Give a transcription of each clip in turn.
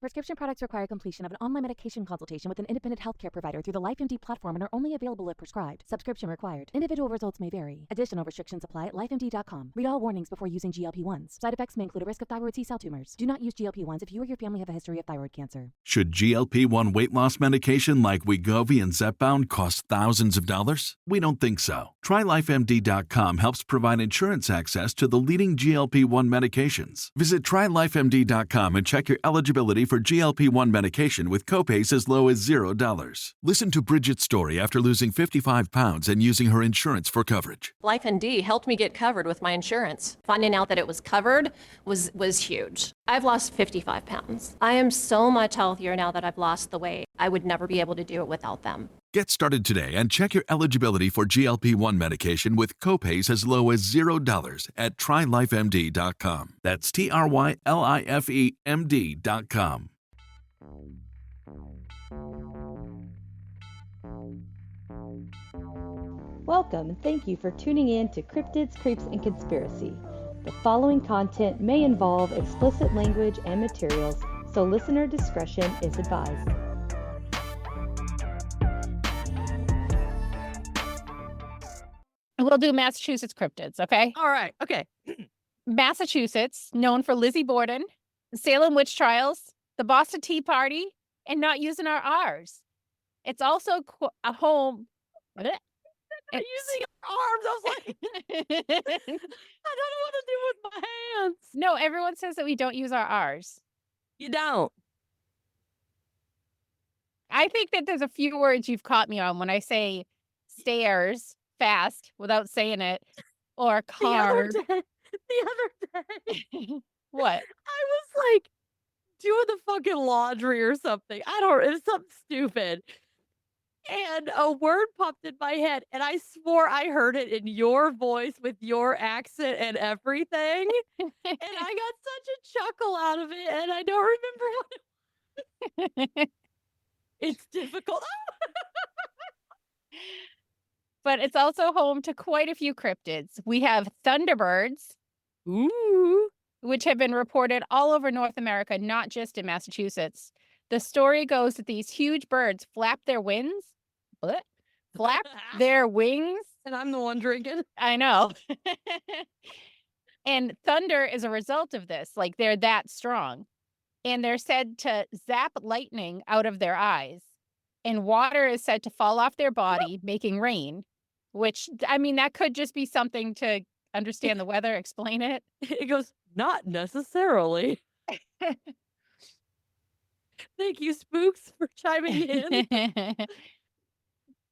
Prescription products require completion of an online medication consultation with an independent healthcare provider through the LifeMD platform and are only available if prescribed. Subscription required. Individual results may vary. Additional restrictions apply at lifemd.com. Read all warnings before using GLP-1s. Side effects may include a risk of thyroid C-cell tumors. Do not use GLP-1s if you or your family have a history of thyroid cancer. Should GLP-1 weight loss medication like Wegovy and Zepbound cost thousands of dollars? We don't think so. TryLifeMD.com helps provide insurance access to the leading GLP-1 medications. Visit TryLifeMD.com and check your eligibility for GLP-1 medication with copays as low as $0. Listen to Bridget's story after losing 55 pounds and using her insurance for coverage. LifeMD helped me get covered with my insurance. Finding out that it was covered was huge. I've lost 55 pounds. I am so much healthier now that I've lost the weight. I would never be able to do it without them. Get started today and check your eligibility for GLP-1 medication with copays as low as $0 at TryLifeMD.com. That's TryLifeMD.com. Welcome and thank you for tuning in to Cryptids, Creeps and Conspiracy. The following content may involve explicit language and materials, so listener discretion is advised. We'll do Massachusetts cryptids, okay? All right. Okay. Massachusetts, known for Lizzie Borden, the Salem witch trials, the Boston Tea Party, and not using our R's. It's also a home. Not using arms. I was like, I don't know what to do with my hands. No, everyone says that we don't use our R's. You don't. I think that there's a few words you've caught me on when I say stairs fast without saying it, or card. The other day. What? I was like doing the fucking laundry or something. It was something stupid. And a word popped in my head, and I swore I heard it in your voice with your accent and everything. And I got such a chuckle out of it, and I don't remember what it was. It's difficult. But it's also home to quite a few cryptids. We have Thunderbirds, which have been reported all over North America, not just in Massachusetts. The story goes that these huge birds flap their wings. What? Flap their wings? And I'm the one drinking. I know. And thunder is a result of this. Like, they're that strong. And they're said to zap lightning out of their eyes. And water is said to fall off their body, making rain. Which, I mean, that could just be something to understand the weather, explain it. It goes, not necessarily. Thank you, Spooks, for chiming in.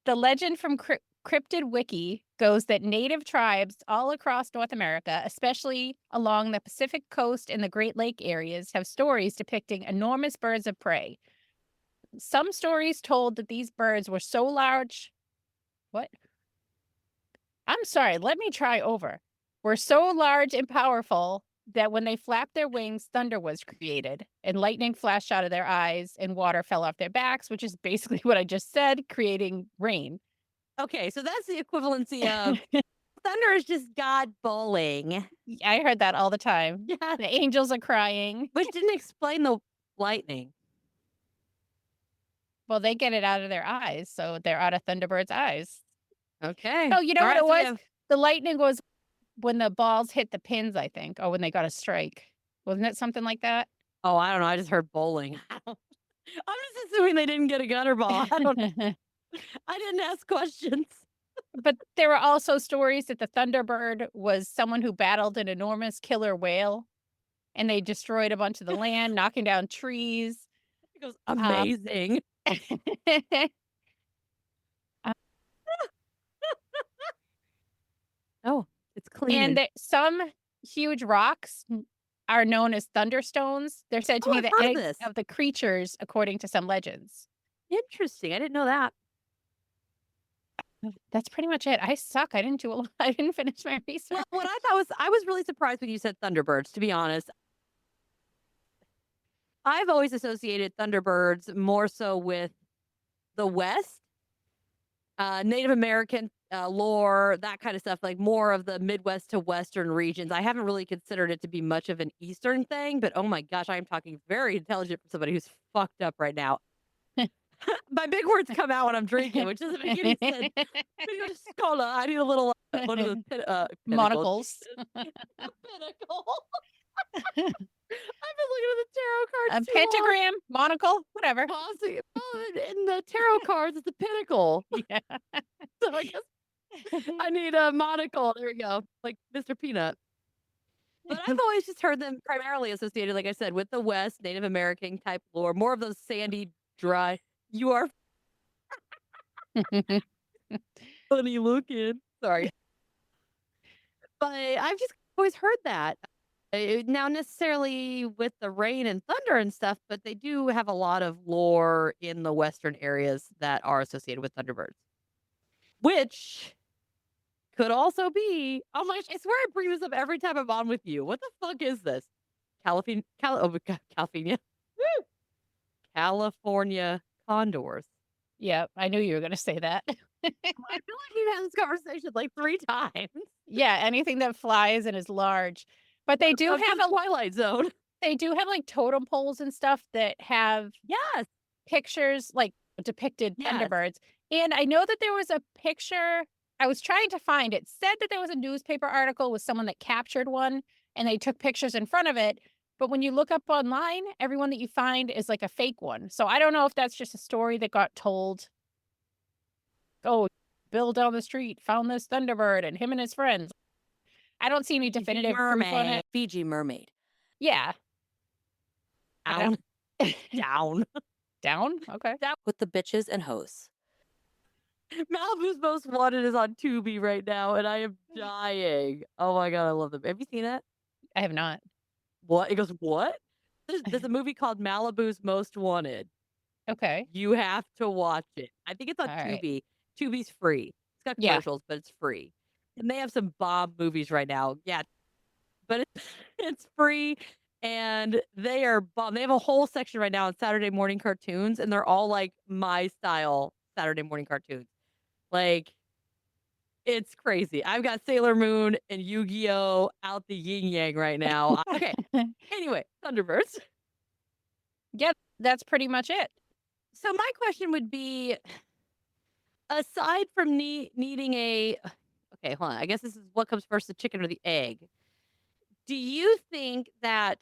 The legend from Cryptid Wiki goes that native tribes all across North America, especially along the Pacific coast and the Great Lake areas, have stories depicting enormous birds of prey. Some stories told that these birds were so large. What? I'm sorry, let me try over. Were so large and powerful that when they flapped their wings, thunder was created, and lightning flashed out of their eyes, and water fell off their backs, which is basically what I just said, creating rain. Okay, so that's the equivalency of thunder is just God bowling. I heard that all the time. Yeah. The angels are crying. Which didn't explain the lightning. Well, they get it out of their eyes, so they're out of Thunderbird's eyes. Okay. Oh, you know All what right, it so was? The lightning was when the balls hit the pins, I think, or when they got a strike. Wasn't it something like that? Oh, I don't know. I just heard bowling. I'm just assuming they didn't get a gutter ball. I don't know. I didn't ask questions. But there were also stories that the Thunderbird was someone who battled an enormous killer whale, and they destroyed a bunch of the land, knocking down trees. It goes, amazing. Oh, it's clean. And some huge rocks are known as thunderstones. They're said to be the eggs of the creatures, according to some legends. Interesting. I didn't know that. That's pretty much it. I suck. I didn't do a lot. I didn't finish my research. Well, what I thought was, I was really surprised when you said Thunderbirds, to be honest. I've always associated Thunderbirds more so with the West, Native American lore, that kind of stuff, like more of the Midwest to Western regions. I haven't really considered it to be much of an Eastern thing, but oh my gosh, I am talking very intelligent for somebody who's fucked up right now. My big words come out when I'm drinking, which doesn't make any sense. I need a scholar. I need a little one of the Monocles. pinnacle. I've been looking at the tarot cards. A pentagram, monocle, whatever. In the tarot cards, it's a pinnacle. Yeah. So I guess I need a monocle. There we go, like Mr. Peanut. But I've always just heard them primarily associated, like I said, with the West, Native American type lore, more of those sandy, dry. You are funny looking. Sorry. But I've just always heard that. Now, necessarily with the rain and thunder and stuff, but they do have a lot of lore in the Western areas that are associated with Thunderbirds. Which could also be, oh my gosh, I swear I bring this up every time I'm on with you. What the fuck is this? California. Woo! California condors. Yeah, I knew you were going to say that. I feel like we've had this conversation like 3 times. Yeah, anything that flies and is large. But they do have a Twilight Zone. They do have like totem poles and stuff that have pictures like depicted Thunderbirds. And I know that there was a picture I was trying to find. It said that there was a newspaper article with someone that captured one and they took pictures in front of it. But when you look up online, everyone that you find is like a fake one. So I don't know if that's just a story that got told. Oh, Bill down the street found this Thunderbird and him and his friends. I don't see any definitive proof on it. Fiji mermaid. Yeah. Down. Down. Down? Okay. Down with the bitches and hoes. Malibu's Most Wanted is on Tubi right now, and I am dying. Oh my god, I love them. Have you seen that? I have not. What? It goes, what? There's a movie called Malibu's Most Wanted. Okay. You have to watch it. I think it's on Tubi. Right. Tubi's free. It's got commercials, but it's free. And they have some bomb movies right now. Yeah. But it's free. And they are bomb. They have a whole section right now on Saturday morning cartoons. And they're all like my style Saturday morning cartoons. Like, it's crazy. I've got Sailor Moon and Yu-Gi-Oh! Out the yin-yang right now. Okay. Anyway, Thunderbirds. Yeah, that's pretty much it. So my question would be, aside from needing a... Okay, hold on. I guess this is what comes first, the chicken or the egg. Do you think that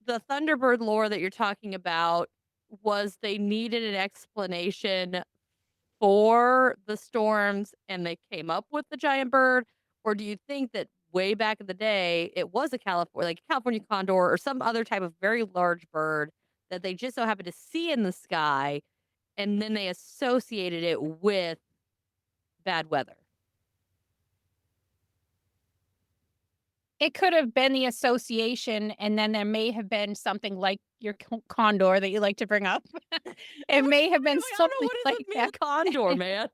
the Thunderbird lore that you're talking about was they needed an explanation for the storms and they came up with the giant bird? Or do you think that way back in the day, it was a California condor or some other type of very large bird that they just so happened to see in the sky and then they associated it with bad weather? It could have been the association, and then there may have been something like your condor that you like to bring up. It may have been something like that. Condor, man.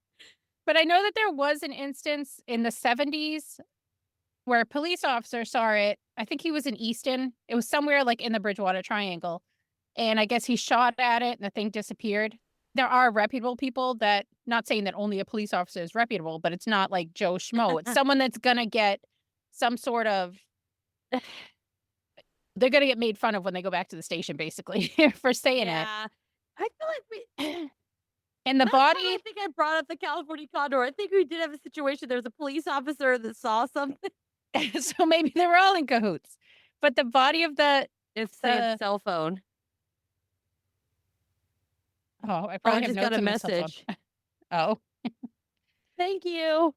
But I know that there was an instance in the 70s where a police officer saw it. I think he was in Easton. It was somewhere like in the Bridgewater Triangle. And I guess he shot at it and the thing disappeared. There are reputable people that, not saying that only a police officer is reputable, but it's not like Joe Schmo. It's someone that's going to get some sort of, they're going to get made fun of when they go back to the station, basically, for saying it. I feel like we... And the body... I think I brought up the California condor. I think we did have a situation. There was a police officer that saw something. So maybe they were all in cahoots. But the body of the... It's the cell phone. Oh, I probably have just got a message. Oh. Thank you.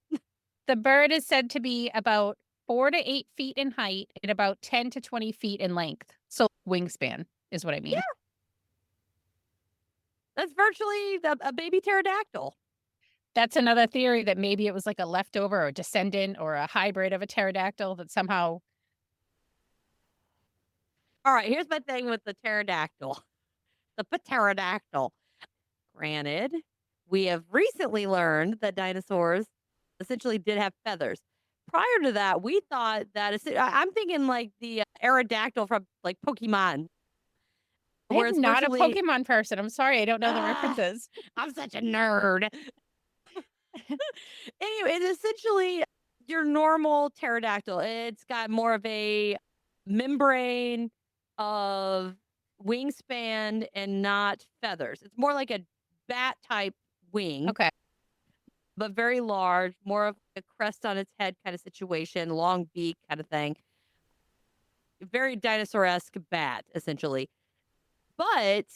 The bird is said to be about 4 to 8 feet in height and about 10 to 20 feet in length. So wingspan is what I mean. Yeah. That's virtually a baby pterodactyl. That's another theory, that maybe it was like a leftover or a descendant or a hybrid of a pterodactyl that somehow... All right, here's my thing with the pterodactyl. The pterodactyl. Granted, we have recently learned that dinosaurs essentially did have feathers. Prior to that, we thought that I'm thinking like the Aerodactyl from like Pokemon. I'm not a Pokemon person. I'm sorry, I don't know the references. I'm such a nerd. Anyway, it's essentially your normal pterodactyl. It's got more of a membrane of wingspan and not feathers. It's more like a bat type wing, Okay. but very large, more of a crest on its head kind of situation, long beak kind of thing. Very dinosaur-esque bat, essentially. But,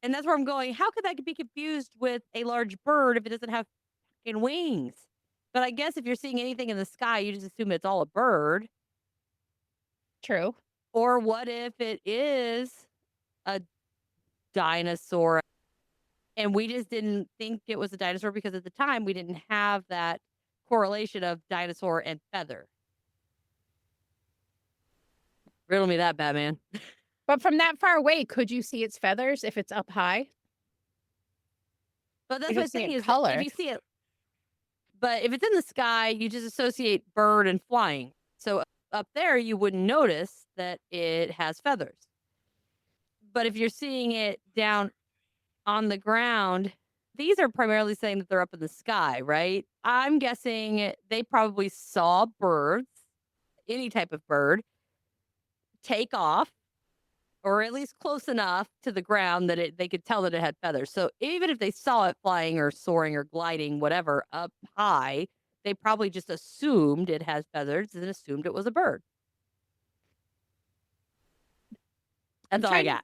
and that's where I'm going, how could that be confused with a large bird if it doesn't have fucking wings? But I guess if you're seeing anything in the sky, you just assume it's all a bird. True. Or what if it is a dinosaur and we just didn't think it was a dinosaur because at the time we didn't have that correlation of dinosaur and feather? Riddle me that, Batman. But from that far away, could you see its feathers if it's up high? But that's You what don't I'm see saying it is that color. if you see it, but if it's in the sky, you just associate bird and flying. So up there, you wouldn't notice that it has feathers. But if you're seeing it down on the ground, these are primarily saying that they're up in the sky, right? I'm guessing they probably saw birds, any type of bird, take off, or at least close enough to the ground that they could tell that it had feathers. So even if they saw it flying or soaring or gliding, whatever, up high, they probably just assumed it has feathers and assumed it was a bird. That's all I got.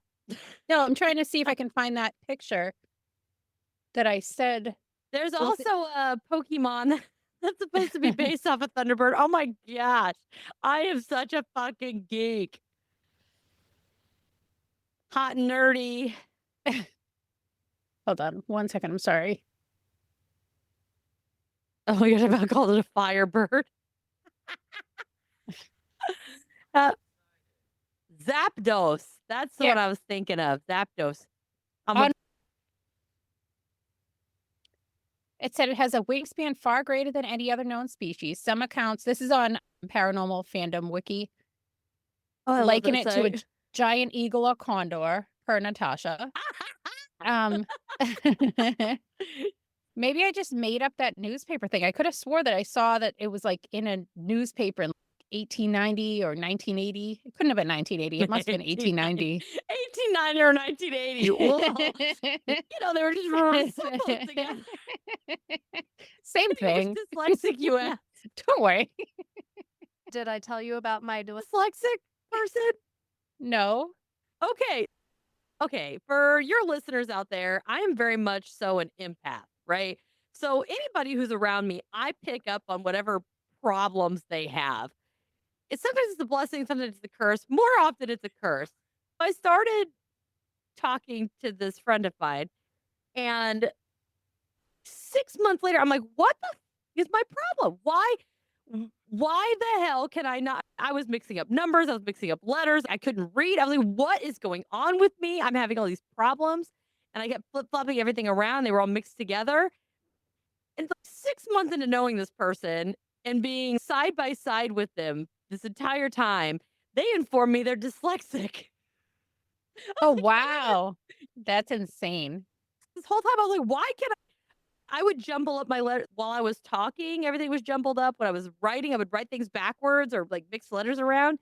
No, I'm trying to see if I can find that picture that I said. There's also a Pokemon that's supposed to be based off a Thunderbird. Oh my gosh. I am such a fucking geek. Hot and nerdy. Hold on 1 second. I'm sorry. Oh my gosh, I about called it a Firebird. Zapdos. That's the Yeah. one I was thinking of. Zapdos. It said it has a wingspan far greater than any other known species. Some accounts, this is on Paranormal Fandom Wiki, liken it to a giant eagle or condor, per Natasha. Maybe I just made up that newspaper thing. I could have swore that I saw that it was like in a newspaper in 1890 or 1980. It couldn't have been 1980. It must have been 1890. 1890 or 1980. You know, they were just recycled together. Same thing. Dyslexic, you ass. Don't worry. Did I tell you about my Dyslexic person? No. Okay, for your listeners out there, I am very much so an empath, right? So anybody who's around me, I pick up on whatever problems they have. Sometimes it's a blessing, sometimes it's a curse. More often it's a curse. I started talking to this friend of mine, and 6 months later, I'm like, what the is my problem? Why the hell can I not? I was mixing up numbers. I was mixing up letters. I couldn't read. I was like, what is going on with me? I'm having all these problems. And I kept flip-flopping everything around. They were all mixed together. And 6 months into knowing this person and being side by side with them this entire time, they informed me they're dyslexic. Oh, wow. That's insane. This whole time I was like, why can't I would jumble up my letter while I was talking. Everything was jumbled up. When I was writing, I would write things backwards or like mix letters around.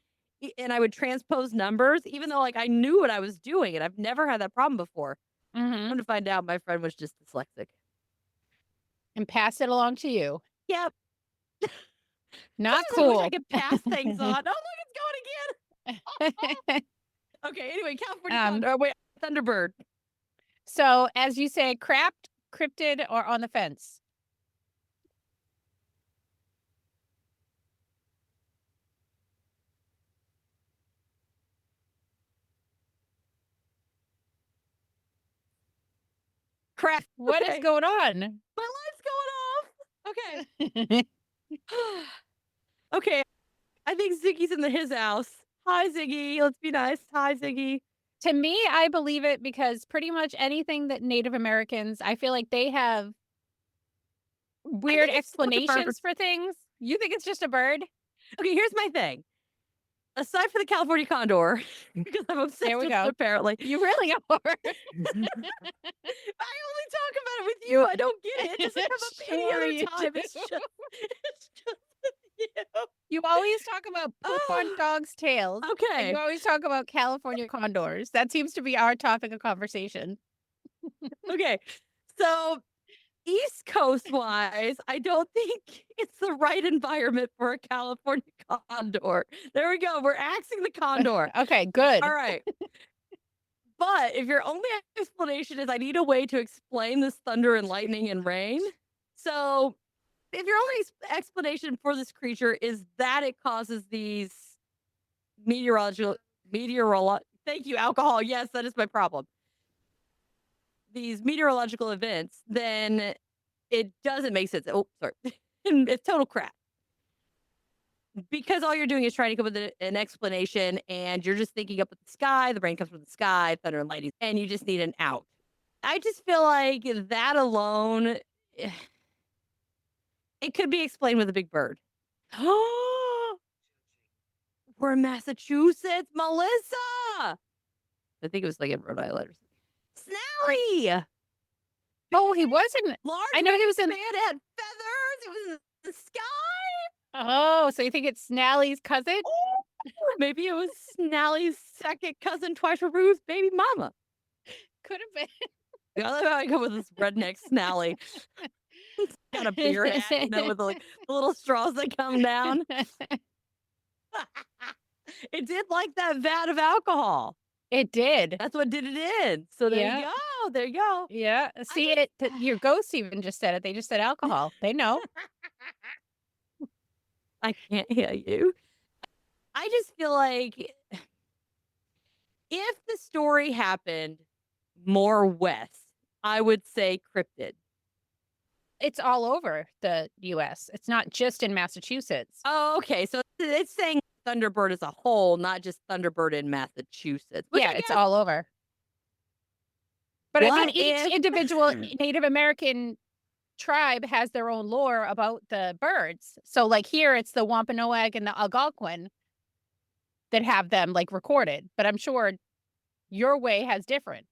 And I would transpose numbers, even though like I knew what I was doing. And I've never had that problem before. I'm to find out my friend was just dyslexic. And pass it along to you. Yep. Not I wish cool. I could pass things on. Oh, look, it's going again. Okay, anyway, California Thunderbird. So, as you say, cryptid, or on the fence? Crap. What is going on? My light's going off. Okay. Okay. I think Ziggy's in his house. Hi, Ziggy. Let's be nice. Hi, Ziggy. To me, I believe it because pretty much anything that Native Americans, I feel like they have weird explanations for things. You think it's just a bird? Okay, here's my thing. aside from the California Condor, because I'm obsessed There we with go. it apparently. You really are. I only talk about it with you. I don't get it. It doesn't come up any Sure other you time. do. It's just with you. You always talk about poop on Oh, dogs' tails. And okay. you always talk about California condors. That seems to be our topic of conversation. Okay. So East Coast wise, I don't think it's the right environment for a California condor. There we go. We're axing the condor. Okay, good. All right. But if your only explanation is I need a way to explain this thunder and lightning and rain, so if your only explanation for this creature is that it causes these meteorological thank you, alcohol. Yes, that is my problem. These meteorological events, then it doesn't make sense. Oh, sorry. It's total crap. Because all you're doing is trying to come up with an explanation and you're just thinking up at the sky, the rain comes from the sky, thunder and lightning, and you just need an out. I just feel like that alone, it could be explained with a big bird. We're in Massachusetts, Melissa. I think it was like in Rhode Island or something. Snally! Oh, he wasn't. Large I know he was in. man had feathers. It was in the sky. Oh, so you think it's Snally's cousin? Oh, maybe it was Snally's second cousin, twice removed, baby mama. Could have been. I love how I go with this redneck Snally. He's got a beer hat, with the little straws that come down. It did like that vat of alcohol. It did. That's what did it in. So there you go. There you go. Yeah. See it. Your ghost even just said it. They just said alcohol. They know. I can't hear you. I just feel like if the story happened more west, I would say cryptid. It's all over the U.S. It's not just in Massachusetts. Oh, okay. So it's saying Thunderbird as a whole, not just Thunderbird in Massachusetts. Yeah, it's all over. But I mean, What each if- individual Native American tribe has their own lore about the birds. So like here, it's the Wampanoag and the Algonquin that have them like recorded. But I'm sure your way has different.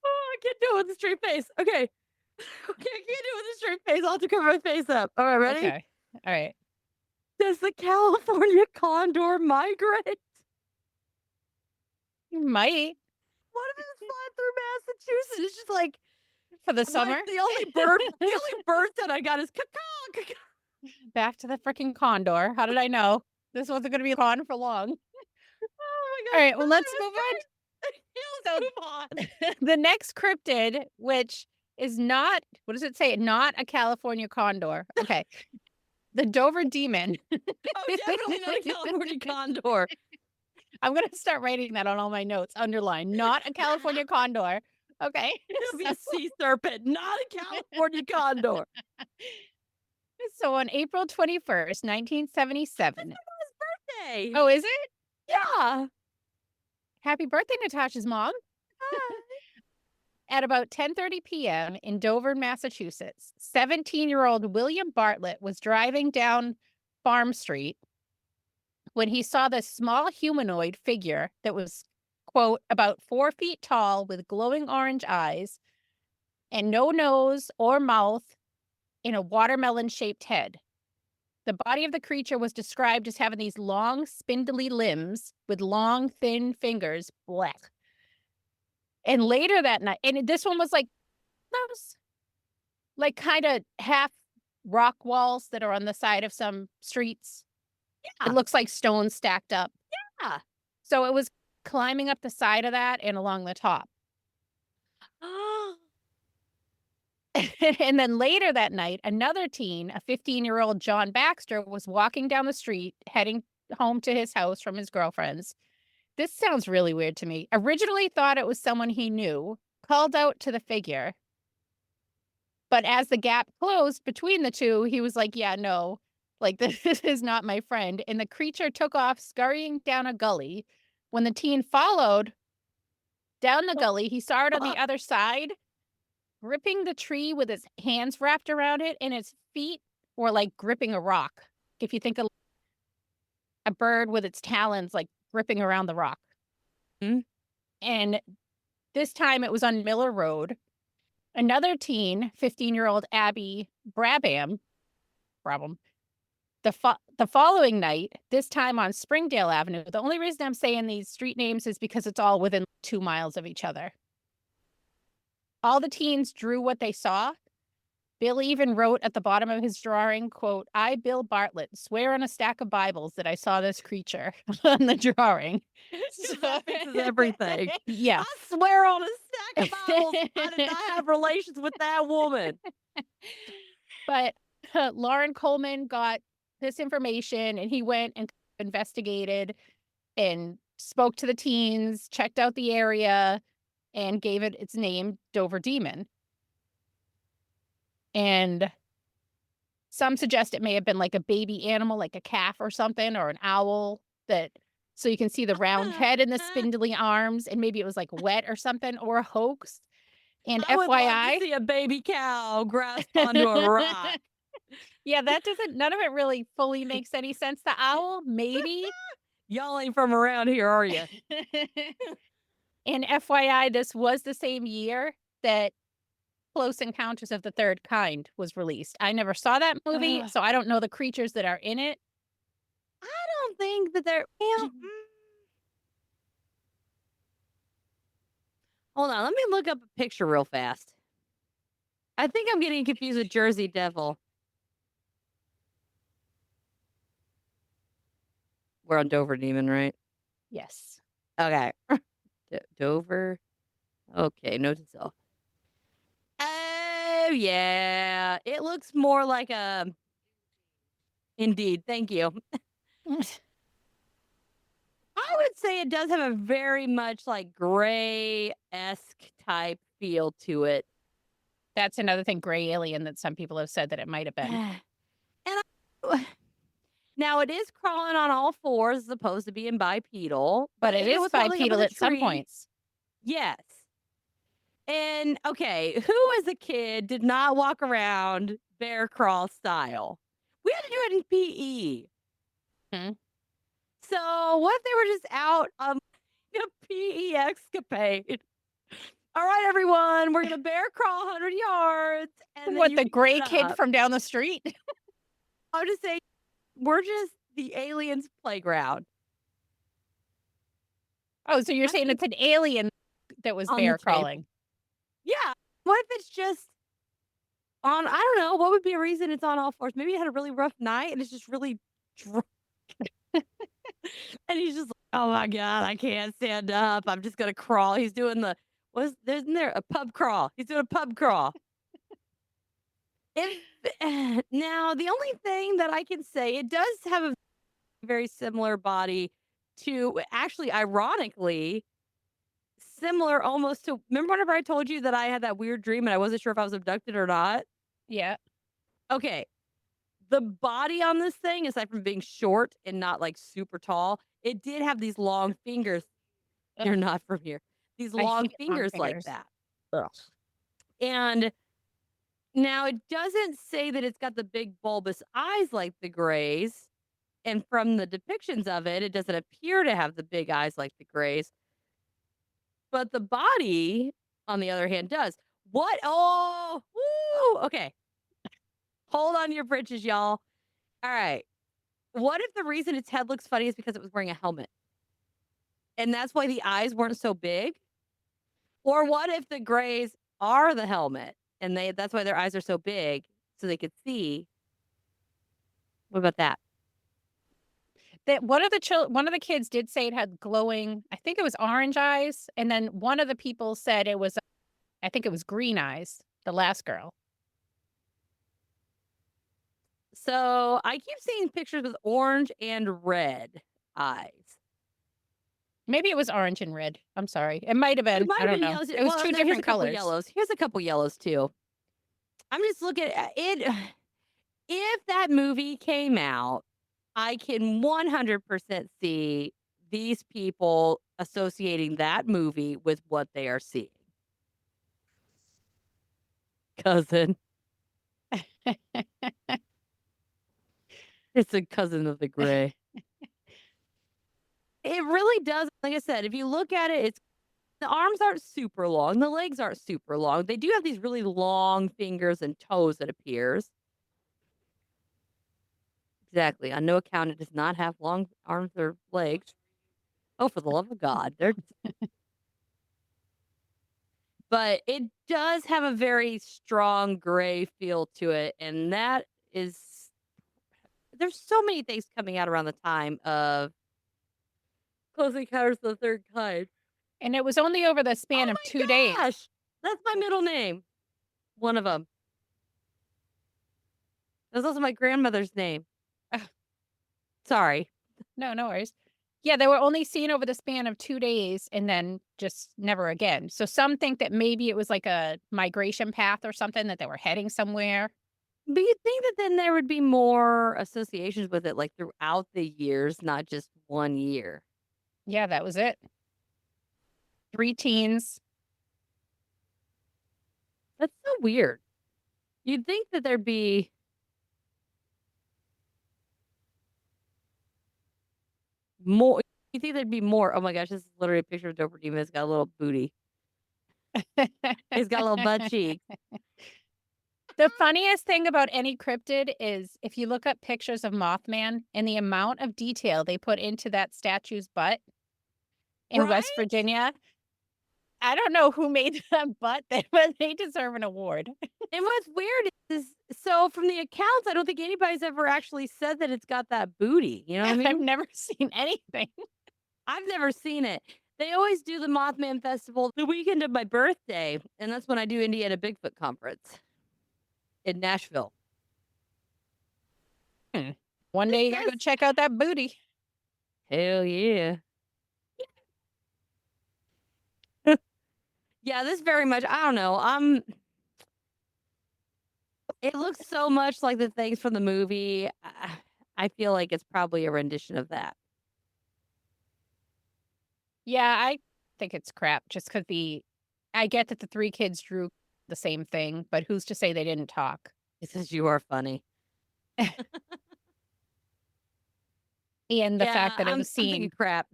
Oh, I can't do it with a straight face. Okay. Okay, I can't do it with a straight face. I'll have to cover my face up. All right, ready? Okay. All right. Does the California condor migrate? You might What if it's flying through Massachusetts? It's just like for the summer. Like, the only bird that I got is caw. Back to the freaking condor. How did I know? This wasn't going to be on for long. Oh my All right, well, let's move on. Let's move on. The next cryptid, which is not, what does it say? Not a California condor. Okay. The Dover demon. Oh, definitely not a California condor. I'm going to start writing that on all my notes. Underline. Not a California condor. Okay. It'll be a sea serpent, not a California condor. So on April 21st, 1977. His birthday. Oh, is it? Yeah. Happy birthday, Natasha's mom. At about 10:30 p.m. in Dover, Massachusetts, 17-year-old William Bartlett was driving down Farm Street when he saw this small humanoid figure that was, quote, about 4 feet tall with glowing orange eyes and no nose or mouth in a watermelon-shaped head. The body of the creature was described as having these long, spindly limbs with long, thin fingers, black. And later that night, and this one was like, those like kind of half rock walls that are on the side of some streets. Yeah. It looks like stones stacked up. Yeah. So it was climbing up the side of that and along the top. Oh. And then later that night, another teen, a 15-year-old John Baxter, was walking down the street, heading home to his house from his girlfriend's. This sounds really weird to me. Originally thought it was someone he knew, called out to the figure. But as the gap closed between the two, he was like, yeah, no, like this is not my friend. And the creature took off, scurrying down a gully. When the teen followed down the gully, he saw it on the other side, gripping the tree with its hands wrapped around it, and its feet were like gripping a rock. If you think of a bird with its talons like gripping around the rock. And this time it was on Miller Road. Another teen, 15-year-old Abby Brabham, the following night, this time on Springdale Avenue. The only reason I'm saying these street names is because it's all within 2 miles of each other. All the teens drew what they saw. Bill even wrote at the bottom of his drawing, quote, "I, Bill Bartlett, swear on a stack of Bibles that I saw this creature," on the drawing. So that fixes everything. Yeah. I swear on a stack of Bibles, I did not have relations with that woman. But Lauren Coleman got this information, and he went and investigated and spoke to the teens, checked out the area, and gave it its name, Dover Demon. And some suggest it may have been like a baby animal, like a calf or something, or an owl, so you can see the round head and the spindly arms, and maybe it was like wet or something, or a hoax. And I would love FYI, to see a baby cow grasped onto a rock. yeah, none of it really fully makes any sense. The owl, maybe. Y'all ain't from around here, are you? And FYI, this was the same year that Close Encounters of the Third Kind was released. I never saw that movie, so I don't know the creatures that are in it. I don't think that they're... Hold on, let me look up a picture real fast. I think I'm getting confused with Jersey Devil. We're on Dover Demon, right? Yes. Okay. Dover. Okay, note to self. Oh, yeah. It looks more like a... Indeed. Thank you. I would say it does have a very much like gray-esque type feel to it. That's another thing, gray alien, that some people have said that it might have been. And now it is crawling on all fours as opposed to being bipedal. But it is was holding up bipedal a at some tree. points. Yes. And okay, who as a kid did not walk around bear crawl style? We had to do it in PE. So what if they were just out on a PE escapade? All right, everyone, we're gonna bear crawl 100 yards. And What, the gray kid from down the street? I'll just say, we're just the aliens' playground. Oh, so you're saying it's an alien that was bear crawling? Yeah. What if it's just on, I don't know, what would be a reason it's on all fours? Maybe it had a really rough night and it's just really drunk. And he's just like, oh my God, I can't stand up. I'm just going to crawl. He's doing isn't there a pub crawl? He's doing a pub crawl. Now, the only thing that I can say, it does have a very similar body to, actually, ironically, similar almost to, remember whenever I told you that I had that weird dream and I wasn't sure if I was abducted or not? Yeah. Okay. The body on this thing, aside from being short and not like super tall, it did have these long fingers. You're not from here. These long fingers like that. Ugh. And now it doesn't say that it's got the big bulbous eyes like the Greys. And from the depictions of it, it doesn't appear to have the big eyes like the Greys. But the body, on the other hand, does. What? Oh, woo! Okay. Hold on to your britches, y'all. All right. What if the reason its head looks funny is because it was wearing a helmet? And that's why the eyes weren't so big? Or what if the Greys are the helmet and that's why their eyes are so big so they could see? What about that? That one of the kids did say it had glowing, I think it was orange eyes, and then one of the people said it was, I think it was green eyes, the last girl. So I keep seeing pictures with orange and red eyes. Maybe it was orange and red. I'm sorry. It might have been. I don't know. It was two different colors. Yellows. Here's a couple yellows too. I'm just looking at it. If that movie came out, I can 100% see these people associating that movie with what they are seeing. cousin. It's a cousin of the gray. It really does. Like I said, if you look at it, it's the arms aren't super long. The legs aren't super long. They do have these really long fingers and toes, it appears. Exactly. On no account, it does not have long arms or legs. Oh, for the love of God. But it does have a very strong gray feel to it. And that is, there's so many things coming out around the time of Close Encounters of the Third Kind. And it was only over the span of 2 days. Gosh, that's my middle name. One of them. That's also my grandmother's name. Sorry. No worries. Yeah, they were only seen over the span of 2 days and then just never again. So some think that maybe it was like a migration path or something, that they were heading somewhere. But you'd think that then there would be more associations with it, like throughout the years, not just 1 year. Yeah, that was it. 3 teens. That's so weird. You'd think that there'd be more. You think there'd be more. Oh my gosh, this is literally a picture of Doper Demon. It's got a little booty. It's got a little butt cheek. The funniest thing about any cryptid is if you look up pictures of Mothman and the amount of detail they put into that statue's butt in West Right? Virginia. I don't know who made that butt, but they deserve an award. And what's weird is, so from the accounts, I don't think anybody's ever actually said that it's got that booty. You know what I mean? I've never seen anything. I've never seen it. They always do the Mothman Festival the weekend of my birthday, and that's when I do Indiana Bigfoot Conference in Nashville. One day you gotta go check out that booty. Hell yeah. Yeah, this very much, I don't know. It looks so much like the things from the movie. I feel like it's probably a rendition of that. Yeah, I think it's crap just because I get that the 3 kids drew the same thing, but who's to say they didn't talk? It says you are funny. And the fact that it I'm was thinking seen crap.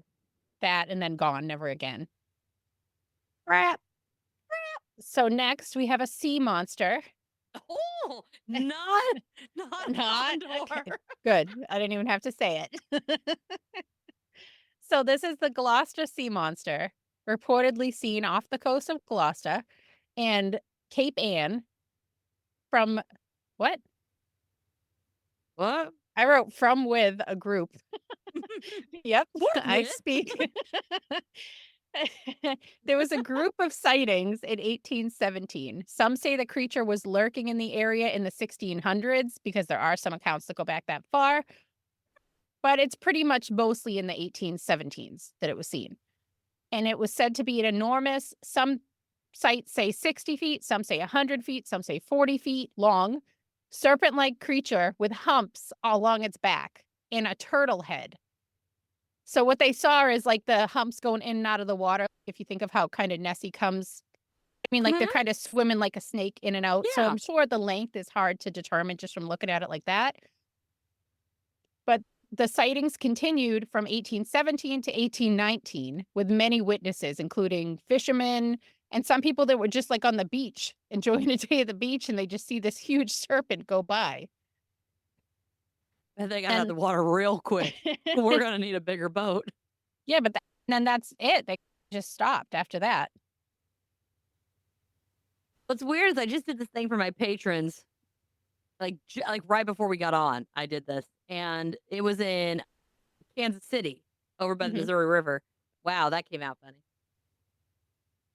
that and then gone, never again. Crap. So next we have a sea monster. Oh, not Not? Condor. Okay. Good. I didn't even have to say it. So this is the Gloucester Sea Monster, reportedly seen off the coast of Gloucester and Cape Ann from what? What? I wrote from with a group. Yep, I with? speak. There was a group of sightings in 1817. Some say the creature was lurking in the area in the 1600s because there are some accounts that go back that far. But it's pretty much mostly in the 1817s that it was seen. And it was said to be an enormous, some sites say 60 feet, some say 100 feet, some say 40 feet long, serpent-like creature with humps along its back and a turtle head. So what they saw is like the humps going in and out of the water. If you think of how kind of Nessie comes, I mean, like they're kind of swimming like a snake in and out. So Yeah. I'm sure the length is hard to determine just from looking at it like that. But the sightings continued from 1817 to 1819 with many witnesses, including fishermen and some people that were just like on the beach, enjoying a day at the beach, and they just see this huge serpent go by. I think I got out the water real quick. We're going to need a bigger boat. Yeah, but then that's it. They just stopped after that. What's weird is I just did this thing for my patrons. Like right before we got on, I did this. And it was in Kansas City over by the Missouri River. Wow, that came out funny.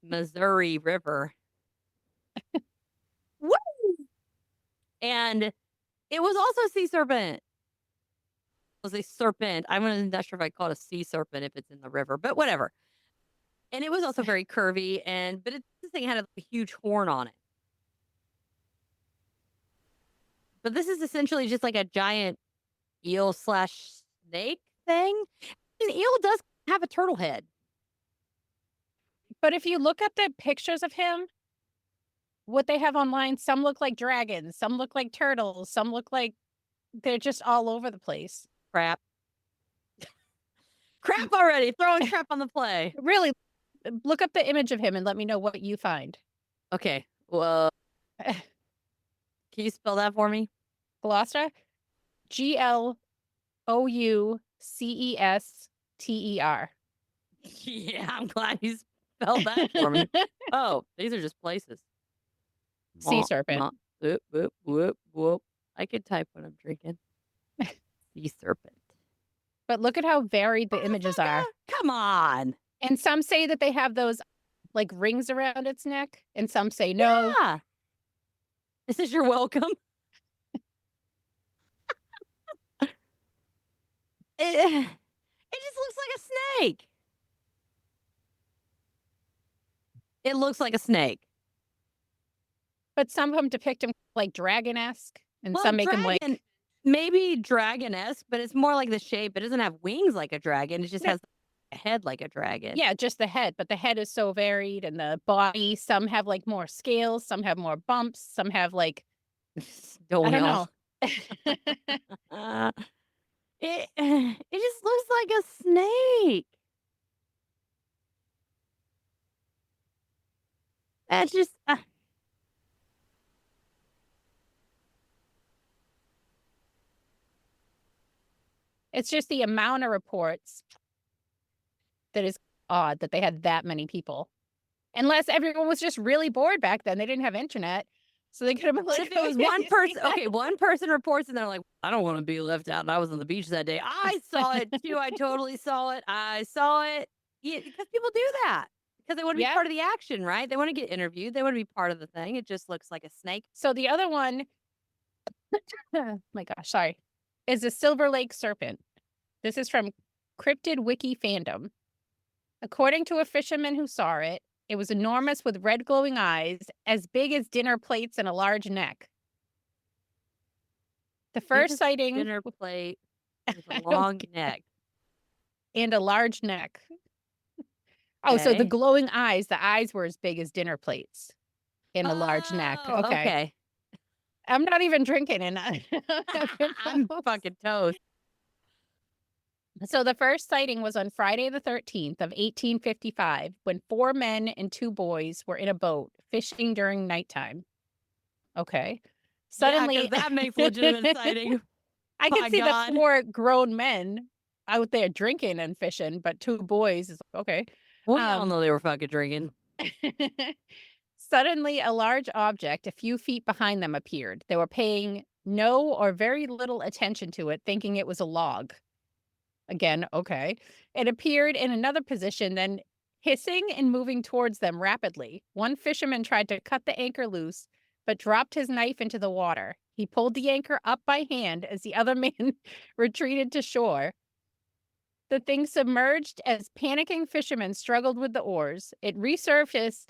Missouri River. Woo! And it was also a sea serpent. It was a serpent. I'm not sure if I call it a sea serpent if it's in the river, but whatever. And it was also very curvy, but this thing had a huge horn on it. But this is essentially just like a giant eel / snake thing. An eel does have a turtle head. But if you look at the pictures of him, what they have online, some look like dragons, some look like turtles, some look like they're just all over the place. Crap. Crap already. Throwing crap on the play. Really, look up the image of him and let me know what you find. Okay. Well, can you spell that for me? Gloucester? Gloucester. Yeah, I'm glad you spelled that for me. Oh, these are just places. Sea serpent. Whoop, whoop, whoop, whoop. I could type when I'm drinking. Sea serpent. But look at how varied the images are. Come on. And some say that they have those like rings around its neck, and some say no. Yeah. This is your welcome. It just looks like a snake. It looks like a snake. But some of them depict him like dragon-esque, and some make him like maybe dragon-esque, but it's more like the shape. It doesn't have wings like a dragon. It just has a head like a dragon. Yeah, just the head. But the head is so varied, and the body. Some have like more scales. Some have more bumps. Some have like I don't know. It just looks like a snake. That's just. It's just the amount of reports that is odd that they had that many people. Unless everyone was just really bored back then. They didn't have internet. So they could have been like, if it was one person, okay, one person reports and they're like, I don't want to be left out. And I was on the beach that day. I saw it too. I totally saw it. I saw it. Yeah, because people do that. Because they want to be part of the action, right? They want to get interviewed. They want to be part of the thing. It just looks like a snake. So the other one, oh my gosh, sorry, is a Silver Lake Serpent. This is from Cryptid Wiki Fandom. According to a fisherman who saw it, it was enormous with red glowing eyes, as big as dinner plates and a large neck. The first sighting... Dinner plate with a long neck. And a large neck. Oh, so the glowing eyes, the eyes were as big as dinner plates and a large neck. Okay. I'm not even drinking and I'm fucking toast. So the first sighting was on Friday the 13th of 1855 when 4 men and 2 boys were in a boat fishing during nighttime. Okay. Suddenly, that makes legitimate sighting. I can see the 4 grown men out there drinking and fishing, but 2 boys is okay. Well, I don't know they were fucking drinking. Suddenly, a large object a few feet behind them appeared. They were paying no or very little attention to it, thinking it was a log. Again, okay. It appeared in another position, then hissing and moving towards them rapidly. One fisherman tried to cut the anchor loose, but dropped his knife into the water. He pulled the anchor up by hand as the other man retreated to shore. The thing submerged as panicking fishermen struggled with the oars. It resurfaced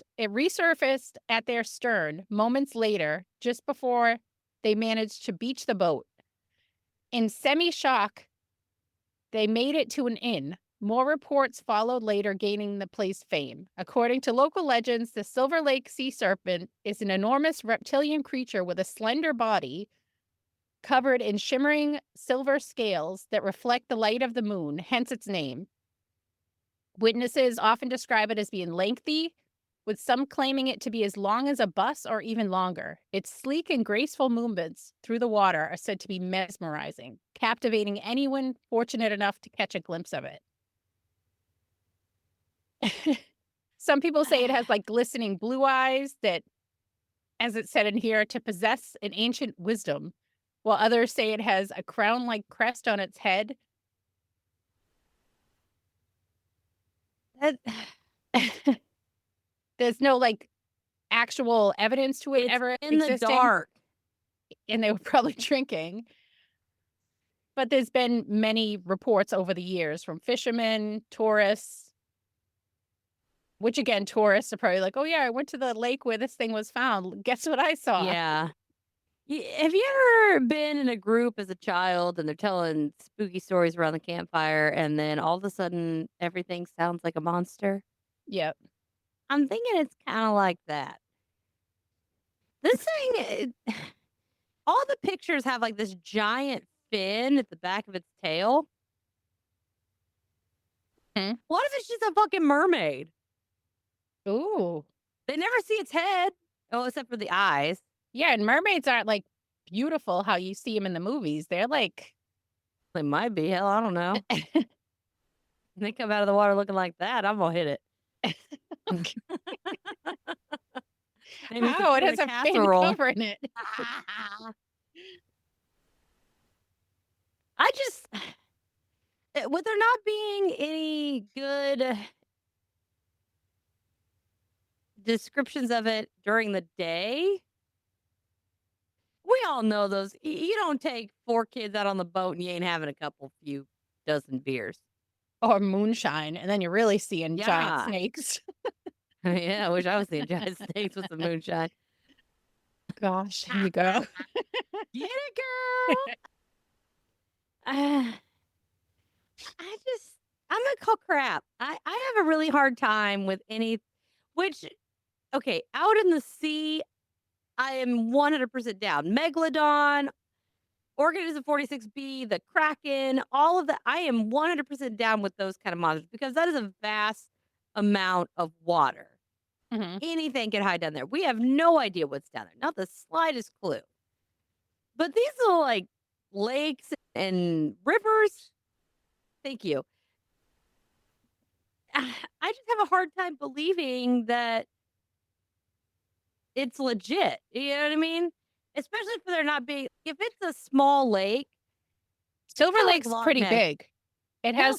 at their stern moments later, just before they managed to beach the boat. In semi-shock, they made it to an inn. More reports followed later, gaining the place fame. According to local legends, the Silver Lake Sea Serpent is an enormous reptilian creature with a slender body covered in shimmering silver scales that reflect the light of the moon, hence its name. Witnesses often describe it as being lengthy, with some claiming it to be as long as a bus or even longer. Its sleek and graceful movements through the water are said to be mesmerizing, captivating anyone fortunate enough to catch a glimpse of it. Some people say it has like glistening blue eyes that, as it said in here, to possess an ancient wisdom, while others say it has a crown-like crest on its head. There's no like actual evidence to it It's ever in existing. the dark. And they were probably drinking. But there's been many reports over the years from fishermen, tourists, which again, tourists are probably like, oh yeah, I went to the lake where this thing was found. Guess what I saw? Yeah. Have you ever been in a group as a child and they're telling spooky stories around the campfire and then all of a sudden everything sounds like a monster? Yep. I'm thinking it's kind of like that. This thing, all the pictures have like this giant fin at the back of its tail. What if it's just a fucking mermaid? Ooh. They never see its head. Oh, except for the eyes. Yeah, and mermaids aren't like beautiful how you see them in the movies. They're like, They might be. Hell, I don't know. They come out of the water looking like that, I'm gonna hit it. They need to oh, put it in has a fin casserole. covering it. I just, with there not being any good descriptions of it during the day, we all know those. You don't take 4 kids out on the boat and you ain't having a few dozen beers. Or moonshine, and then you're really seeing giant Yeah. snakes. Yeah, I wish I was seeing giant snakes with some moonshine. Gosh, here you go. Get it, girl. I'm gonna call crap. I have a really hard time with okay, out in the sea, I am 100% down. Megalodon, Organism 46B, the Kraken, all of that. I am 100% down with those kind of monsters because that is a vast amount of water. Mhm. Anything can hide down there. We have no idea what's down there. Not the slightest clue. But these little like lakes and rivers, thank you. I just have a hard time believing that it's legit. You know what I mean? Especially for there not being, if it's a small lake. Silver kinda like Lake's Loch pretty Ness. big. It Well-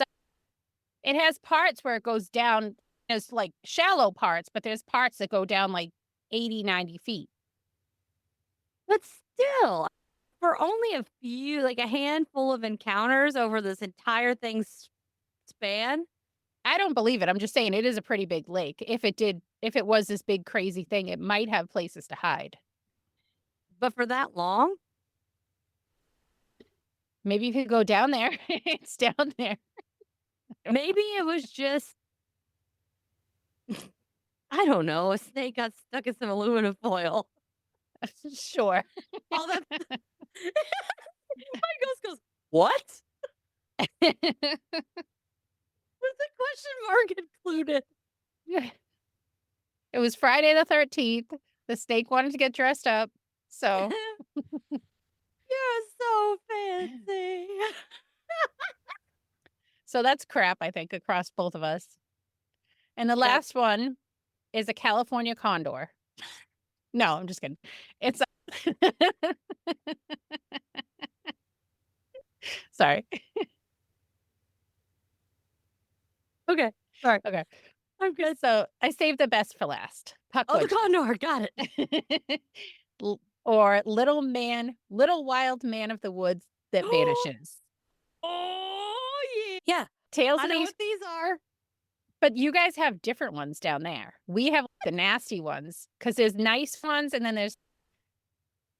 has parts where it goes down. There's like shallow parts, but there's parts that go down like 80, 90 feet. But still, for only a few, like a handful of encounters over this entire thing's span. I don't believe it. I'm just saying it is a pretty big lake. If it was this big crazy thing, it might have places to hide. But for that long? Maybe you could go down there. It's down there. Maybe it was just, I don't know, a snake got stuck in some aluminum foil. Sure. All that. My ghost goes, what? Was the question mark included? It was Friday the 13th. The snake wanted to get dressed up. So You're so fancy. so that's crap, I think, across both of us. And the Yep. last one is a California condor. No, I'm just kidding. It's sorry. Okay. Sorry. Okay. I'm good. So I saved the best for last. Oh, the Pukwudgies. condor. Got it. Or little wild man of the woods that vanishes. Oh, yeah. Yeah. Tales I of know these, what these are. but you guys have different ones down there. We have the nasty ones because there's nice ones and then there's,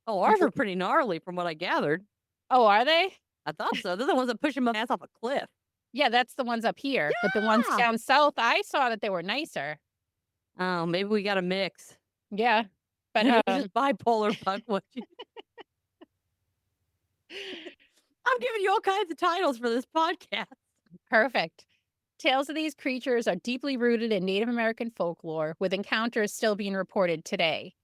Oh, ours are pretty gnarly from what I gathered. oh, are they? I thought so. They're the ones that push him ass off a cliff. Yeah, that's the ones up here. But the ones Yeah. down south, I saw that they were nicer. Oh, maybe we got a mix. Yeah. But Maybe we're just bipolar Pukwudgies. I'm giving you all kinds of titles for this podcast. perfect. Tales of these creatures are deeply rooted in Native American folklore, with encounters still being reported today.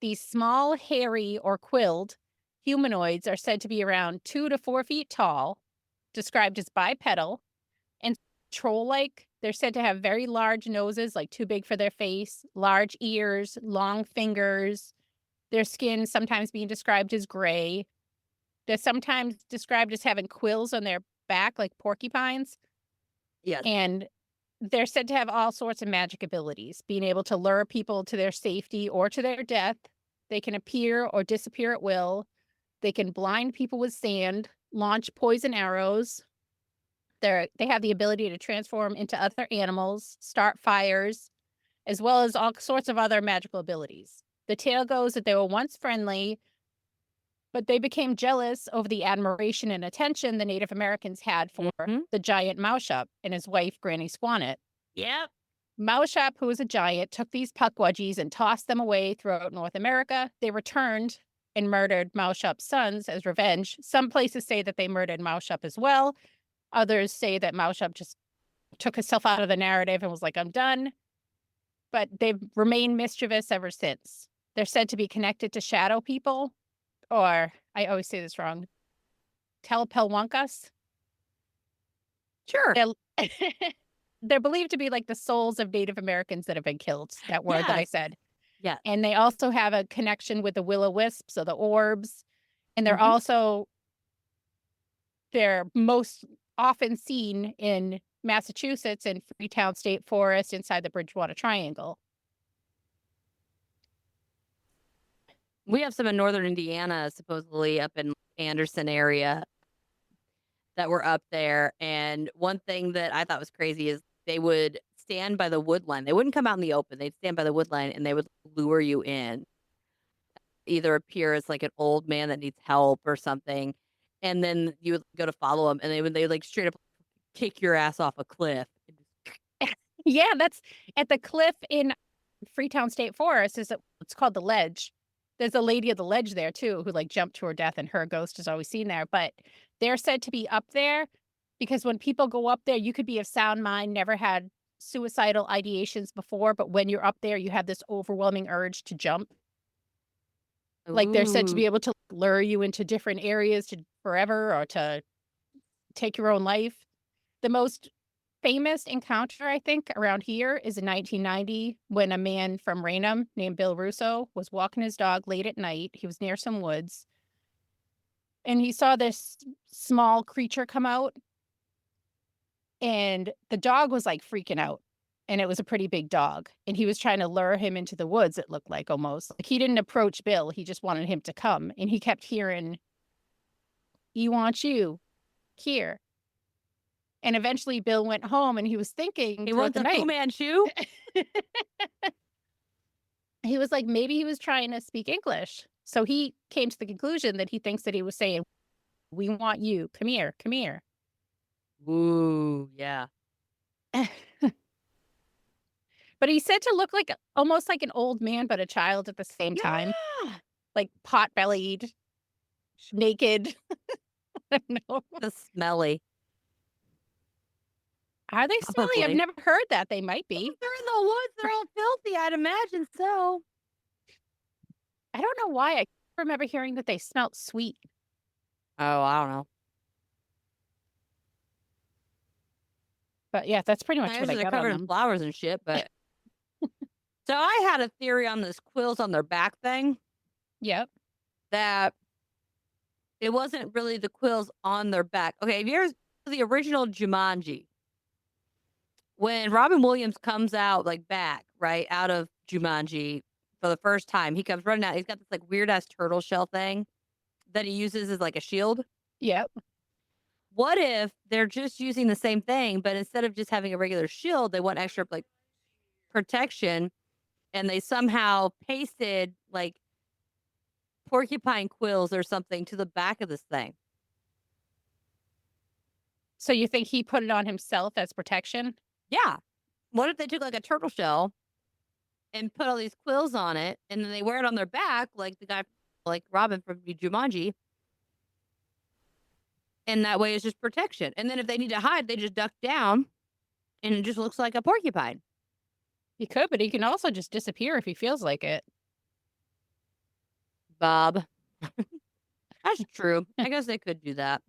These small, hairy, or quilled humanoids are said to be around 2 to 4 feet tall, described as bipedal, and troll-like. They're said to have very large noses, like too big for their face, large ears, long fingers. Their skin sometimes being described as gray. They're sometimes described as having quills on their back, like porcupines. Yes. And they're said to have all sorts of magic abilities, being able to lure people to their safety or to their death. They can appear or disappear at will. They can blind people with sand, launch poison arrows. They have the ability to transform into other animals, start fires, as well as all sorts of other magical abilities. The tale goes that they were once friendly, but they became jealous over the admiration and attention the Native Americans had for Mhm. the giant Mousechup and his wife, Granny Squannet. Yep. Moushop, who was a giant, took these Pukwudgies and tossed them away throughout North America. They returned and murdered Moushop's sons as revenge. Some places say that they murdered Moushop as well. Others say that Moushop just took himself out of the narrative and was like, I'm done. But they've remained mischievous ever since. They're said to be connected to shadow people, or I always say this wrong, Telpelwunkas. Sure. They're believed to be like the souls of Native Americans that have been killed. That word that I said. Yeah. And they also have a connection with the will-o'-wisps, so the orbs. And they're they're most often seen in Massachusetts and Freetown State Forest inside the Bridgewater Triangle. We have some in northern Indiana, supposedly up in Anderson area, that were up there. And one thing that I thought was crazy is they would stand by the wood line. They wouldn't come out in the open. They'd stand by the wood line and they would lure you in. Either appear as like an old man that needs help or something. And then you would go to follow them and they like straight up kick your ass off a cliff. Yeah, that's at the cliff in Freetown State Forest. It's called the Ledge. There's a lady of the ledge there too who like jumped to her death and her ghost is always seen there. But they're said to be up there because when people go up there, you could be of sound mind, never had suicidal ideations before, but when you're up there, you have this overwhelming urge to jump. Like they're said to be able to lure you into different areas to forever or to take your own life. The most famous encounter, I think, around here is in 1990 when a man from Raynham named Bill Russo was walking his dog late at night. He was near some woods and he saw this small creature come out and the dog was like freaking out. And it was a pretty big dog. And he was trying to lure him into the woods, it looked like almost. Like he didn't approach Bill. He just wanted him to come. And he kept hearing, "He wants you here." And eventually Bill went home and he was thinking He wants the a night. Fu Manchu? He was like, maybe he was trying to speak English. So he came to the conclusion that he thinks that he was saying, "We want you. Come here. Come here." Ooh, yeah. But he's said to look like almost like an old man, but a child at the same time. Like pot-bellied, naked. I don't know. The smelly. Are they smelly? I've Probably. never heard that. They might be. They're in the woods. They're all filthy. I'd imagine so. I don't know why. I remember hearing that they smelled sweet. Oh, I don't know. But yeah, that's pretty much I what I guess they're got on covered in them. flowers and shit, but. So I had a theory on this quills on their back thing. Yep. That it wasn't really the quills on their back. Okay, have you ever seen the original Jumanji? When Robin Williams comes out like back, right, out of Jumanji for the first time, he comes running out. He's got this like weird ass turtle shell thing that he uses as like a shield. Yep. What if they're just using the same thing, but instead of just having a regular shield, they want extra like protection, and they somehow pasted like porcupine quills or something to the back of this thing. So you think he put it on himself as protection? Yeah. What if they took like a turtle shell and put all these quills on it, and then they wear it on their back like the guy, like Robin from Jumanji, and that way it's just protection. And then if they need to hide, they just duck down, and it just looks like a porcupine. He could, but he can also just disappear if he feels like it. Bob. That's true. I guess they could do that.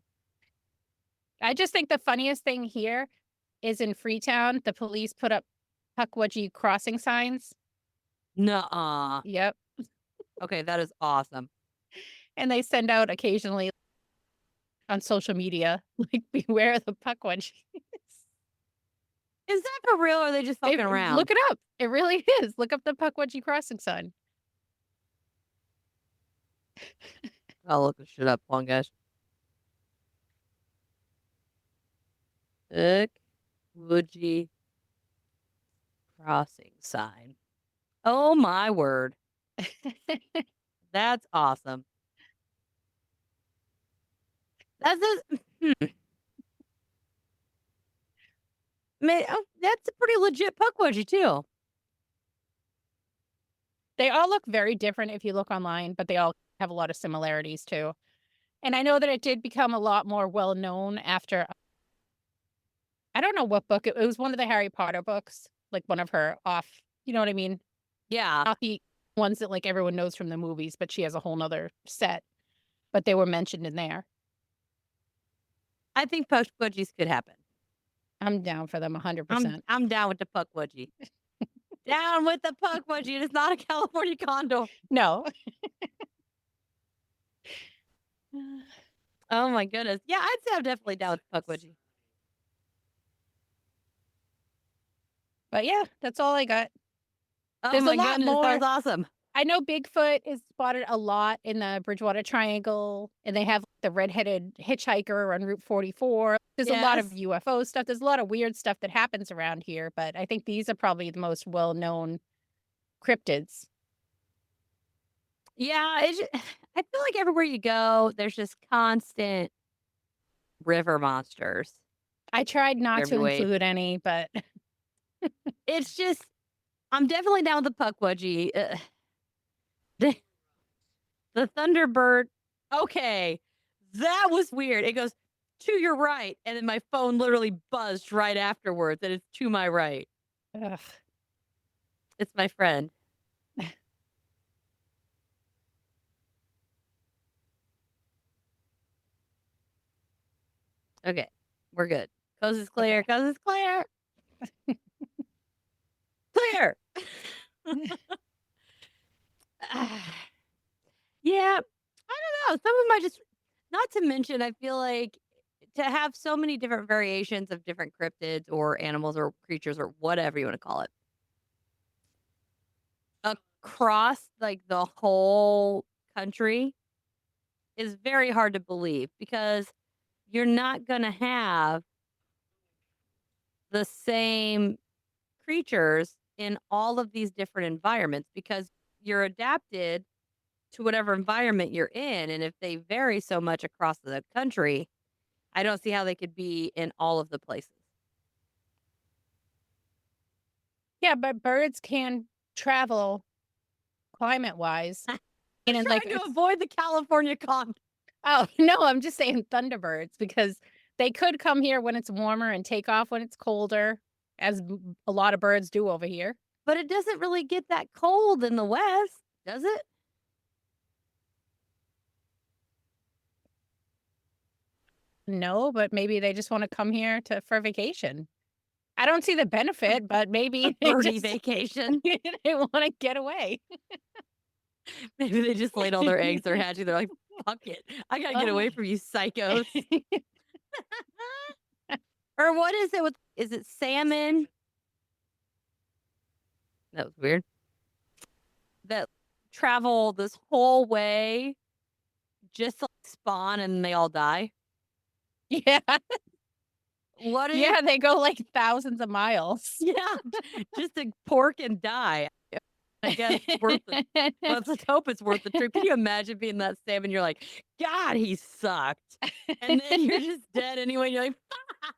I just think the funniest thing here is in Freetown, the police put up Pukwudgie crossing signs. Nuh-uh. Yep. Okay, that is awesome. And they send out occasionally on social media, like, beware the Pukwudgies. Is that for real, or are they just fucking around? Look it up. It really is. Look up the Pukwudgie crossing sign. I'll look this shit up. Hold on, guys. Pukwudgie crossing sign. Oh my word. That's awesome. That's just, That's a pretty legit Pukwudgie too. They all look very different if you look online, but they all have a lot of similarities too. And I know that it did become a lot more well known after. I don't know what book it was. One of the Harry Potter books, like one of her off. You know what I mean? Yeah. Not the ones that like everyone knows from the movies, but she has a whole nother set. But they were mentioned in there. I think Pukwudgies could happen. I'm down for them 100%. I'm down with the Pukwudgie. Down with the Pukwudgie. It is not a California condor. No. Oh my goodness. Yeah, I'd say I'm definitely down with the Pukwudgie. But yeah, that's all I got. Oh There's a my lot goodness, more. that was awesome. I know Bigfoot is spotted a lot in the Bridgewater Triangle, and they have the redheaded hitchhiker on Route 44. There's a lot of UFO stuff. There's a lot of weird stuff that happens around here, but I think these are probably the most well-known cryptids. Yeah, I feel like everywhere you go, there's just constant river monsters. I tried not to Everywhere. include any, but It's just, I'm definitely down with the Pukwudgie. The Thunderbird. Okay, that was weird. It goes to your right, and then my phone literally buzzed right afterwards, and it's to my right. ugh. It's my friend. Okay, we're good. Coast is clear. Coast is clear. Clear. Yeah, I don't know. Some of them I just, not to mention, I feel like to have so many different variations of different cryptids or animals or creatures or whatever you want to call it across like the whole country is very hard to believe because you're not going to have the same creatures in all of these different environments because you're adapted to whatever environment you're in. And if they vary so much across the country, I don't see how they could be in all of the places. Yeah, but birds can travel climate-wise. And And trying to avoid the California condor. oh, no, I'm just saying Thunderbirds because they could come here when it's warmer and take off when it's colder, as a lot of birds do over here. But it doesn't really get that cold in the West, does it? No, but maybe they just want to come here for vacation. I don't see the benefit, but maybe they Birdie just vacation. they want to get away. Maybe they just laid all their eggs, they're hatching. They're like, fuck it. I got to get away from you psychos. Or what is it with, is it salmon? That was weird. That travel this whole way just to spawn and they all die. Yeah. What is Yeah, they go like thousands of miles. Yeah, just to pork and die. I guess it's worth it. Let's hope it's worth the trip. Can you imagine being that salmon? You're like, God, he sucked. And then you're just dead anyway. And you're like, fuck,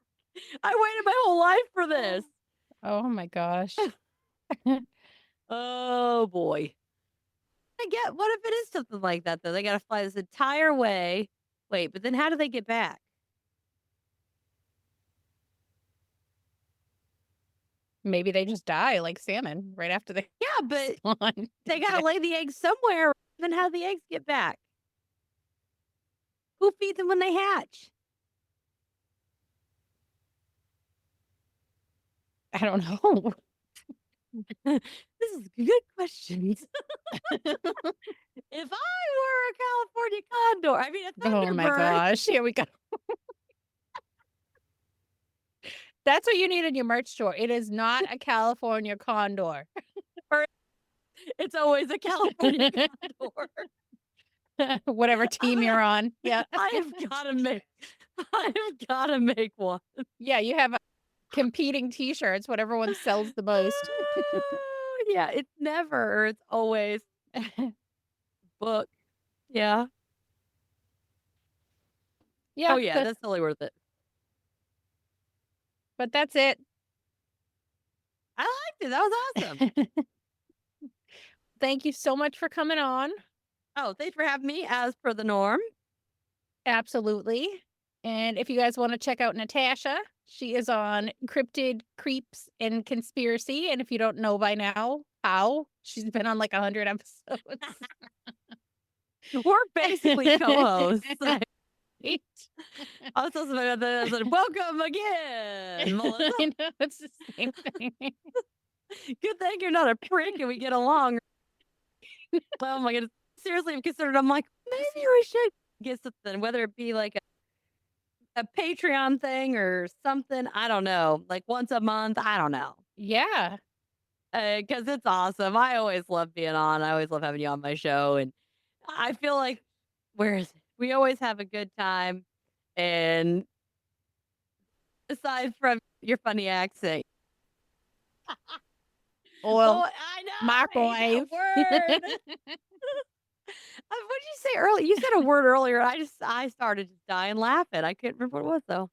I waited my whole life for this. Oh my gosh. Oh boy. I get, what if it is something like that though? They got to fly this entire way. Wait, but then how do they get back? Maybe they just die like salmon right after they Yeah, but spawn. they got to lay the eggs somewhere. Then how do the eggs get back? Who feeds them when they hatch? I don't know. This is good questions. If I were a California condor, I mean a Thunderbird. Oh my gosh. Here we go. That's what you need in your merch store. It is not a California condor. It's always a California condor. Whatever team you're on. Yeah. I have got to make one. Yeah, you have competing t-shirts, whatever one sells the most. Yeah, it's never, it's always book. Yeah. Yeah. Oh yeah, that's totally worth it. But that's it. to. That was awesome. Thank you so much for coming on. Oh, thanks for having me as per the norm. Absolutely. And if you guys want to check out Natasha, she is on Cryptid Creeps and Conspiracy. And if you don't know by now how, she's been on like 100 episodes. We're basically co-hosts. Right. I was supposed to be like, welcome again, Melissa. I know, it's the same thing. Good thing you're not a prick and we get along. Oh my goodness. Seriously, I'm considered. I'm like, maybe we should get something, whether it be like a Patreon thing or something. I don't know. Like once a month. I don't know. Yeah. Because it's awesome. I always love being on. I always love having you on my show. And I feel like we always have a good time. And aside from your funny accent. Oil. Oh, I know. Microwave. Word. What did you say earlier? You said a word earlier. I started just dying laughing. I couldn't remember what it was though.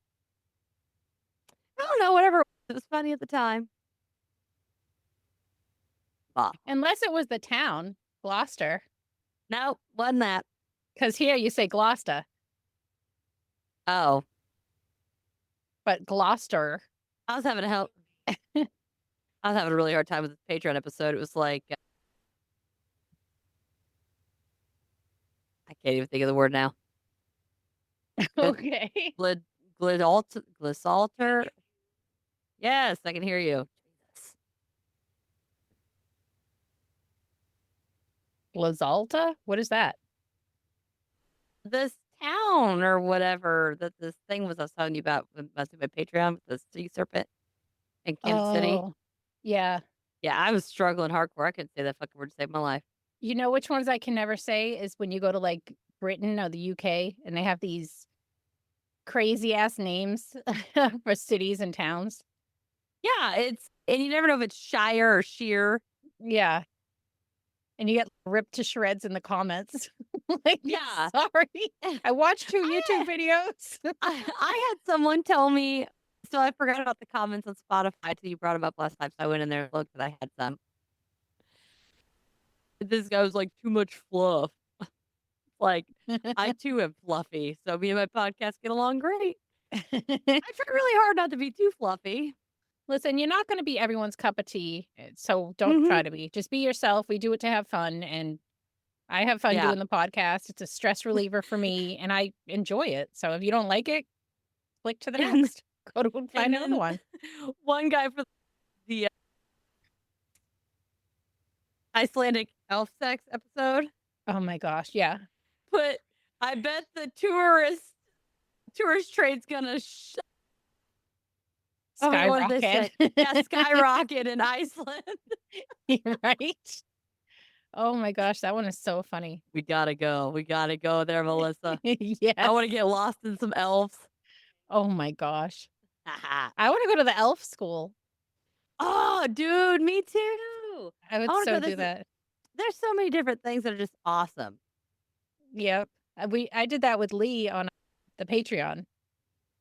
I don't know. Whatever. It was funny at the time. Oh. Unless it was the town, Gloucester. No, wasn't that. Because here you say Gloucester, Oh, but Gloucester. I was having a really hard time with the Patreon episode. It was like I can't even think of the word now. Okay. Glissalter. Yes, I can hear you. Lazalta? What is that? This town or whatever that this thing was I was telling you about must be my Patreon with the sea serpent in Kansas City. Oh, yeah. Yeah, I was struggling hardcore. I couldn't say that fucking word to save my life. You know which ones I can never say is when you go to like Britain or the UK and they have these crazy ass names for cities and towns. Yeah, and you never know if it's Shire or Sheer. Yeah. And you get ripped to shreds in the comments. Like, Yeah. sorry. I watched 2 YouTube videos. I had someone tell me, so I forgot about the comments on Spotify till you brought them up last time. So I went in there and looked, and I had some. This guy was like, too much fluff. Like, I too am fluffy. So me and my podcast get along great. I try really hard not to be too fluffy. Listen, you're not going to be everyone's cup of tea. So don't try to be. Just be yourself. We do it to have fun. And I have fun doing the podcast. It's a stress reliever for me. And I enjoy it. So if you don't like it, click to the next. Go to find another one. One guy for the Icelandic elf sex episode. Oh my gosh. Yeah. But I bet the tourist trade's gonna Skyrocket. Yeah, skyrocket in Iceland. Right? Oh my gosh, that one is so funny. We gotta go. We gotta go there, Melissa. Yes. I want to get lost in some elves. Oh my gosh. I want to go to the elf school. Oh, dude, me too. I would wanna so go. do that. There's so many different things that are just awesome. Yep. I did that with Lee on the Patreon.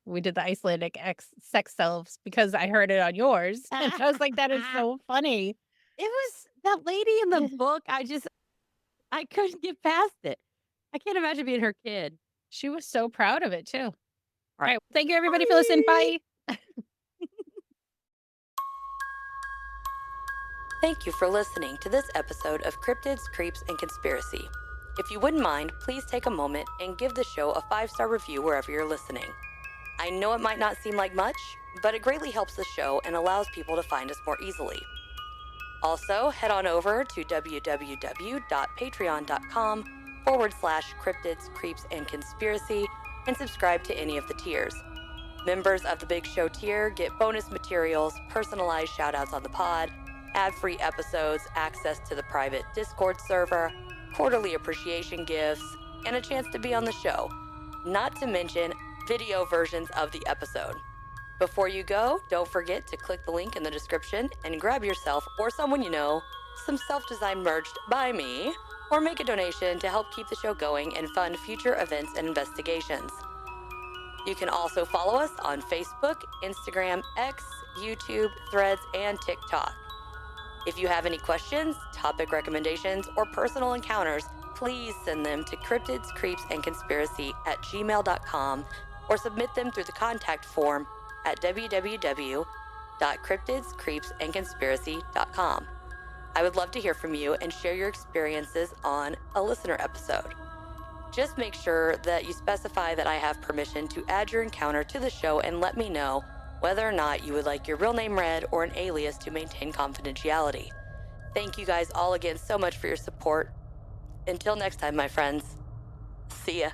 We did the Icelandic sex selves because I heard it on yours. And I was like, that is so funny. It was that lady in the book. I couldn't get past it. I can't imagine being her kid. She was so proud of it too. All right. right. Thank you everybody for listening. Bye. Thank you for listening to this episode of Cryptids, Creeps, and Conspiracy. If you wouldn't mind, please take a moment and give the show a 5-star review wherever you're listening. I know it might not seem like much, but it greatly helps the show and allows people to find us more easily. Also, head on over to www.patreon.com/Cryptids, Creeps, and Conspiracy and subscribe to any of the tiers. Members of the Big Show tier get bonus materials, personalized shoutouts on the pod, ad-free episodes, access to the private Discord server, quarterly appreciation gifts, and a chance to be on the show. Not to mention video versions of the episode. Before you go, don't forget to click the link in the description and grab yourself or someone you know some self-designed merch by me, or make a donation to help keep the show going and fund future events and investigations. You can also follow us on Facebook, Instagram, X, YouTube, Threads, and TikTok. If you have any questions, topic recommendations, or personal encounters, please send them to Cryptids, Creeps, and Conspiracy at gmail.com or submit them through the contact form at www.cryptidscreepsandconspiracy.com. I would love to hear from you and share your experiences on a listener episode. Just make sure that you specify that I have permission to add your encounter to the show and let me know whether or not you would like your real name read or an alias to maintain confidentiality. Thank you guys all again so much for your support. Until next time, my friends. See ya.